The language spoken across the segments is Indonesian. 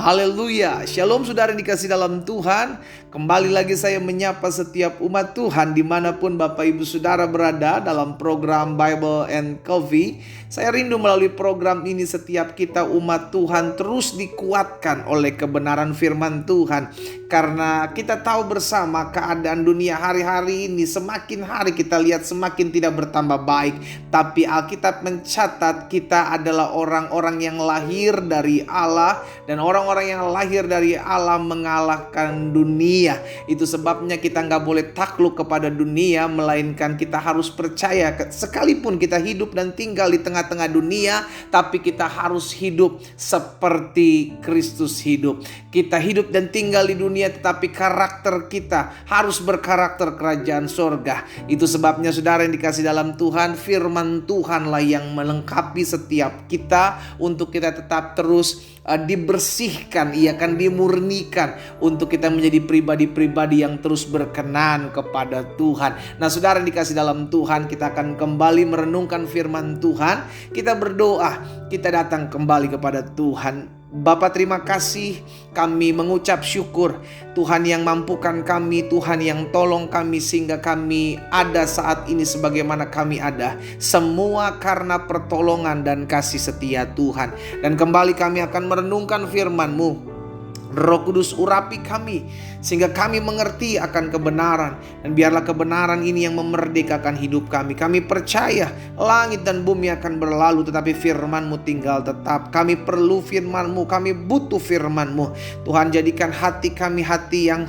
Haleluya. Shalom saudara yang dikasih dalam Tuhan. Kembali lagi saya menyapa setiap umat Tuhan dimanapun Bapak Ibu Saudara berada dalam program Bible and Coffee. Saya rindu melalui program ini setiap kita umat Tuhan terus dikuatkan oleh kebenaran firman Tuhan. Karena kita tahu bersama keadaan dunia hari-hari ini semakin hari kita lihat semakin tidak bertambah baik. Tapi Alkitab mencatat kita adalah orang-orang yang lahir dari Allah. Dan orang-orang yang lahir dari Allah mengalahkan dunia. Itu sebabnya kita nggak boleh takluk kepada dunia, melainkan kita harus percaya. Sekalipun kita hidup dan tinggal di tengah-tengah dunia, tapi kita harus hidup seperti Kristus hidup. Kita hidup dan tinggal di dunia, tetapi karakter kita harus berkarakter kerajaan sorga. Itu sebabnya saudara yang dikasih dalam Tuhan, firman Tuhanlah yang melengkapi setiap kita untuk kita tetap terus dibersihkan, ia akan dimurnikan untuk kita menjadi pribadi-pribadi yang terus berkenan kepada Tuhan. Nah saudara yang dikasih dalam Tuhan, kita akan kembali merenungkan firman Tuhan. Kita berdoa, kita datang kembali kepada Tuhan. Bapa, terima kasih, kami mengucap syukur Tuhan yang mampukan kami, Tuhan yang tolong kami sehingga kami ada saat ini sebagaimana kami ada. Semua karena pertolongan dan kasih setia Tuhan. Dan kembali kami akan merenungkan firman-Mu. Roh Kudus urapi kami sehingga kami mengerti akan kebenaran. Dan biarlah kebenaran ini yang memerdekakan hidup kami. Kami percaya langit dan bumi akan berlalu, tetapi firman-Mu tinggal tetap. Kami perlu firman-Mu, kami butuh firman-Mu. Tuhan, jadikan hati kami hati yang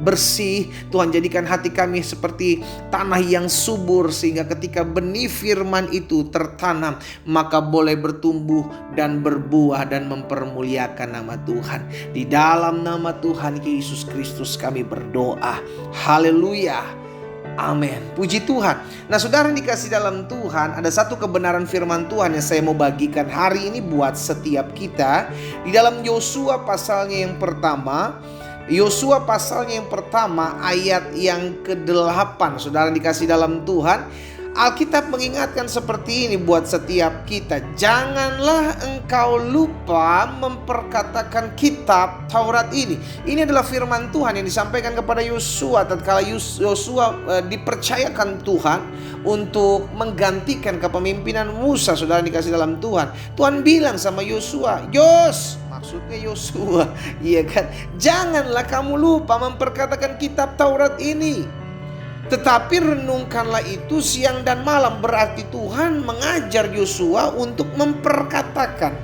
bersih. Tuhan, jadikan hati kami seperti tanah yang subur, sehingga ketika benih firman itu tertanam, maka boleh bertumbuh dan berbuah dan mempermuliakan nama Tuhan. Di dalam nama Tuhan Yesus Kristus kami berdoa. Haleluya. Amin. Puji Tuhan. Nah saudara yang dikasih dalam Tuhan, ada satu kebenaran firman Tuhan yang saya mau bagikan hari ini buat setiap kita. Di dalam Yosua pasalnya yang pertama, Yosua pasalnya yang pertama ayat yang ke-8. Saudara dikasih dalam Tuhan, Alkitab mengingatkan seperti ini buat setiap kita. Janganlah engkau lupa memperkatakan kitab Taurat ini. Ini adalah firman Tuhan yang disampaikan kepada Yosua tatkala Yosua dipercayakan Tuhan untuk menggantikan kepemimpinan Musa. Saudara dikasih dalam Tuhan, Tuhan bilang sama Yosua, maksudnya Yosua, iya kan? Janganlah kamu lupa memperkatakan kitab Taurat ini, tetapi renungkanlah itu siang dan malam. Berarti Tuhan mengajar Yosua untuk memperkatakan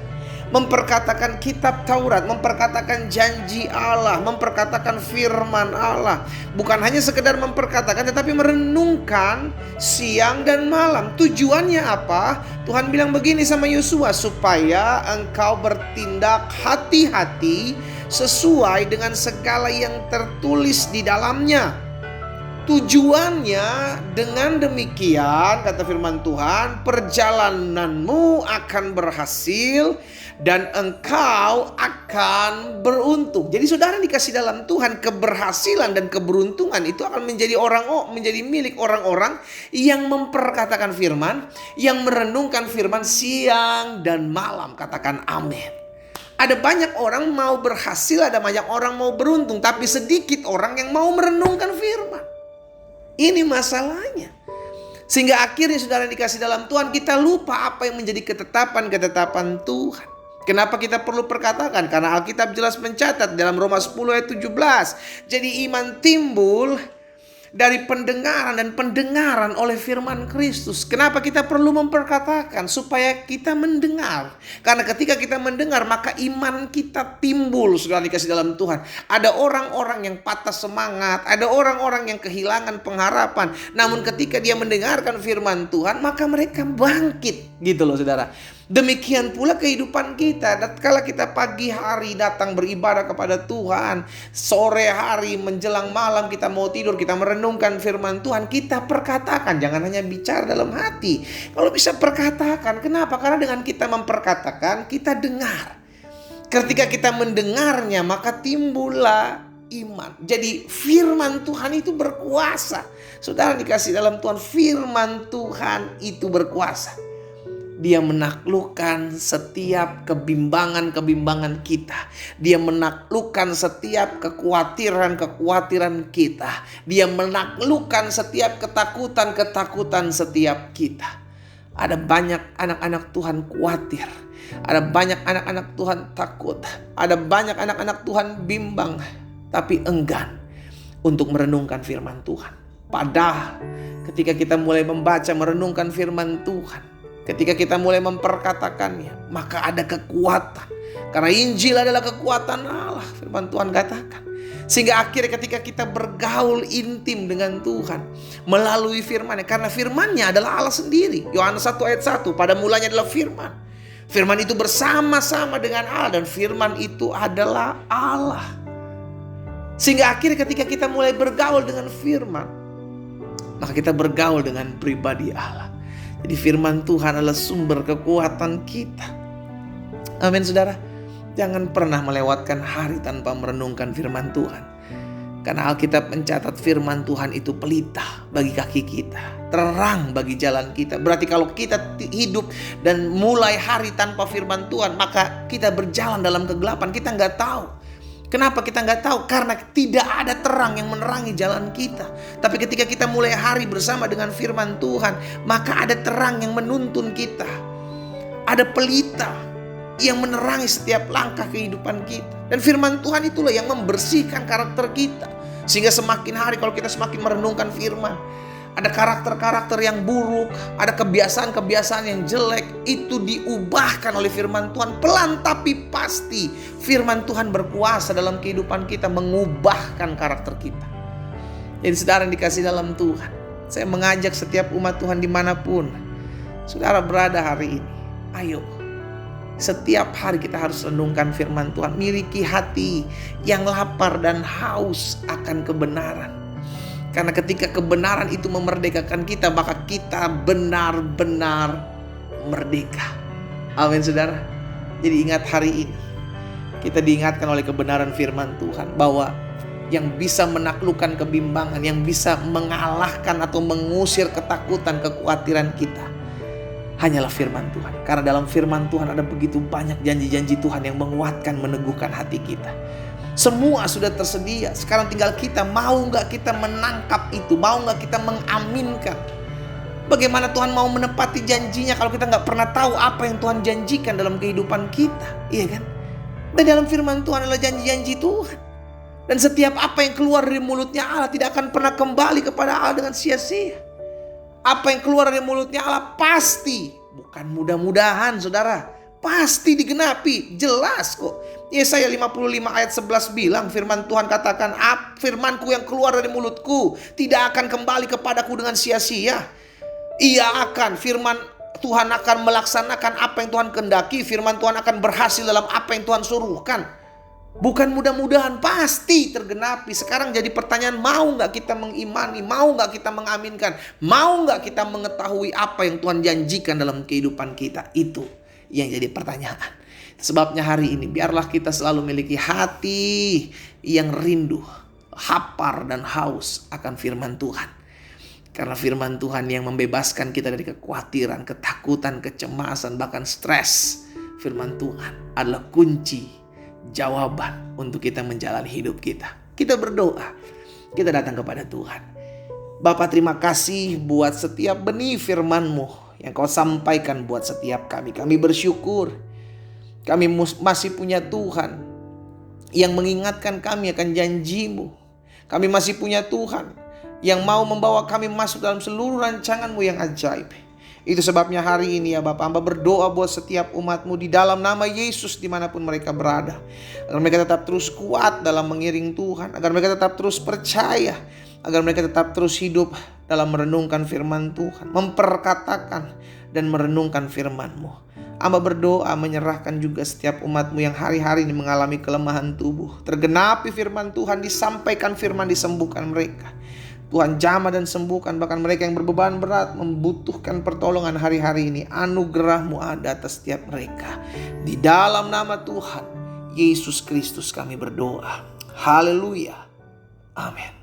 kitab Taurat, memperkatakan janji Allah, memperkatakan firman Allah. Bukan hanya sekedar memperkatakan, tetapi merenungkan siang dan malam. Tujuannya apa? Tuhan bilang begini sama Yosua, supaya engkau bertindak hati-hati sesuai dengan segala yang tertulis di dalamnya. Tujuannya dengan demikian, kata firman Tuhan, perjalananmu akan berhasil dan engkau akan beruntung. Jadi saudara dikasih dalam Tuhan, keberhasilan dan keberuntungan itu akan menjadi milik orang-orang yang memperkatakan firman, yang merenungkan firman siang dan malam. Katakan amin. Ada banyak orang mau berhasil, ada banyak orang mau beruntung, tapi sedikit orang yang mau merenungkan firman. Ini masalahnya. Sehingga akhirnya saudara yang dikasih dalam Tuhan, kita lupa apa yang menjadi ketetapan Tuhan. Kenapa kita perlu perkatakan? Karena Alkitab jelas mencatat dalam Roma 10 ayat 17. Jadi iman timbul dari pendengaran, dan pendengaran oleh firman Kristus. Kenapa kita perlu memperkatakan? Supaya kita mendengar. Karena ketika kita mendengar, maka iman kita timbul. Saudara dikasih dalam Tuhan, ada orang-orang yang patah semangat, ada orang-orang yang kehilangan pengharapan. Namun ketika dia mendengarkan firman Tuhan, maka mereka bangkit. Gitu loh saudara. Demikian pula kehidupan kita. Tatkala kita pagi hari datang beribadah kepada Tuhan, sore hari menjelang malam kita mau tidur, kita merenungkan firman Tuhan, kita perkatakan. Jangan hanya bicara dalam hati. Kalau bisa perkatakan. Kenapa? Karena dengan kita memperkatakan, kita dengar. Ketika kita mendengarnya, maka timbullah iman. Jadi firman Tuhan itu berkuasa. Saudara dikasih dalam Tuhan, firman Tuhan itu berkuasa. Dia menaklukkan setiap kebimbangan-kebimbangan kita. Dia menaklukkan setiap kekhawatiran-kekhawatiran kita. Dia menaklukkan setiap ketakutan-ketakutan setiap kita. Ada banyak anak-anak Tuhan khawatir. Ada banyak anak-anak Tuhan takut. Ada banyak anak-anak Tuhan bimbang, tapi enggan untuk merenungkan firman Tuhan. Padahal ketika kita mulai membaca, merenungkan firman Tuhan, ketika kita mulai memperkatakannya, maka ada kekuatan. Karena Injil adalah kekuatan Allah, firman Tuhan katakan. Sehingga akhirnya ketika kita bergaul intim dengan Tuhan melalui firman-Nya, karena firman-Nya adalah Allah sendiri. Yohanes 1 ayat 1, pada mulanya adalah firman. Firman itu bersama-sama dengan Allah, dan firman itu adalah Allah. Sehingga akhirnya ketika kita mulai bergaul dengan firman, maka kita bergaul dengan pribadi Allah. Jadi firman Tuhan adalah sumber kekuatan kita. Amin saudara. Jangan pernah melewatkan hari tanpa merenungkan firman Tuhan. Karena Alkitab mencatat firman Tuhan itu pelita bagi kaki kita, terang bagi jalan kita. Berarti kalau kita hidup dan mulai hari tanpa firman Tuhan, maka kita berjalan dalam kegelapan. Kita nggak tahu. Kenapa kita nggak tahu? Karena tidak ada terang yang menerangi jalan kita. Tapi ketika kita mulai hari bersama dengan firman Tuhan, maka ada terang yang menuntun kita. Ada pelita yang menerangi setiap langkah kehidupan kita. Dan firman Tuhan itulah yang membersihkan karakter kita. Sehingga semakin hari kalau kita semakin merenungkan firman, ada karakter-karakter yang buruk, ada kebiasaan-kebiasaan yang jelek, itu diubahkan oleh firman Tuhan. Pelan tapi pasti firman Tuhan berkuasa dalam kehidupan kita, mengubahkan karakter kita. Jadi saudara yang dikasih dalam Tuhan, saya mengajak setiap umat Tuhan dimanapun saudara berada hari ini, ayo setiap hari kita harus renungkan firman Tuhan. Miliki hati yang lapar dan haus akan kebenaran. Karena ketika kebenaran itu memerdekakan kita, maka kita benar-benar merdeka. Amin saudara. Jadi ingat hari ini, kita diingatkan oleh kebenaran firman Tuhan bahwa yang bisa menaklukkan kebimbangan, yang bisa mengalahkan atau mengusir ketakutan, kekhawatiran kita, hanyalah firman Tuhan. Karena dalam firman Tuhan ada begitu banyak janji-janji Tuhan yang menguatkan, meneguhkan hati kita. Semua sudah tersedia. Sekarang tinggal kita, mau gak kita menangkap itu? Mau gak kita mengaminkan? Bagaimana Tuhan mau menepati janjinya kalau kita gak pernah tahu apa yang Tuhan janjikan dalam kehidupan kita? Iya kan? Dan dalam firman Tuhan adalah janji-janji Tuhan. Dan setiap apa yang keluar dari mulutnya Allah tidak akan pernah kembali kepada Allah dengan sia-sia. Apa yang keluar dari mulutnya Allah pasti, bukan mudah-mudahan saudara, pasti digenapi. Jelas kok. Yesaya 55 ayat 11 bilang, firman Tuhan katakan, firmanku yang keluar dari mulutku tidak akan kembali kepadaku dengan sia-sia. Firman Tuhan akan melaksanakan apa yang Tuhan kehendaki. Firman Tuhan akan berhasil dalam apa yang Tuhan suruhkan. Bukan mudah-mudahan, pasti tergenapi. Sekarang jadi pertanyaan, mau gak kita mengimani? Mau gak kita mengaminkan? Mau gak kita mengetahui apa yang Tuhan janjikan dalam kehidupan kita? Itu yang jadi pertanyaan. Sebabnya hari ini biarlah kita selalu memiliki hati yang rindu, lapar dan haus akan firman Tuhan. Karena firman Tuhan yang membebaskan kita dari kekhawatiran, ketakutan, kecemasan, bahkan stres. Firman Tuhan adalah kunci jawaban untuk kita menjalani hidup kita. Kita berdoa, kita datang kepada Tuhan. Bapa, terima kasih buat setiap benih firman-Mu yang Kau sampaikan buat setiap kami. Kami bersyukur kami masih punya Tuhan yang mengingatkan kami akan janji-Mu. Kami masih punya Tuhan yang mau membawa kami masuk dalam seluruh rancangan-Mu yang ajaib. Itu sebabnya hari ini ya Bapak, hamba berdoa buat setiap umat-Mu di dalam nama Yesus dimanapun mereka berada. Agar mereka tetap terus kuat dalam mengiring Tuhan. Agar mereka tetap terus percaya. Agar mereka tetap terus hidup dalam merenungkan firman Tuhan. Memperkatakan dan merenungkan firman-Mu. Hamba berdoa menyerahkan juga setiap umat-Mu yang hari-hari ini mengalami kelemahan tubuh. Tergenapi firman Tuhan, disampaikan firman, disembuhkan mereka. Tuhan jamah dan sembuhkan, bahkan mereka yang berbeban berat membutuhkan pertolongan hari-hari ini. Anugerah-Mu ada atas setiap mereka. Di dalam nama Tuhan Yesus Kristus kami berdoa. Haleluya. Amin.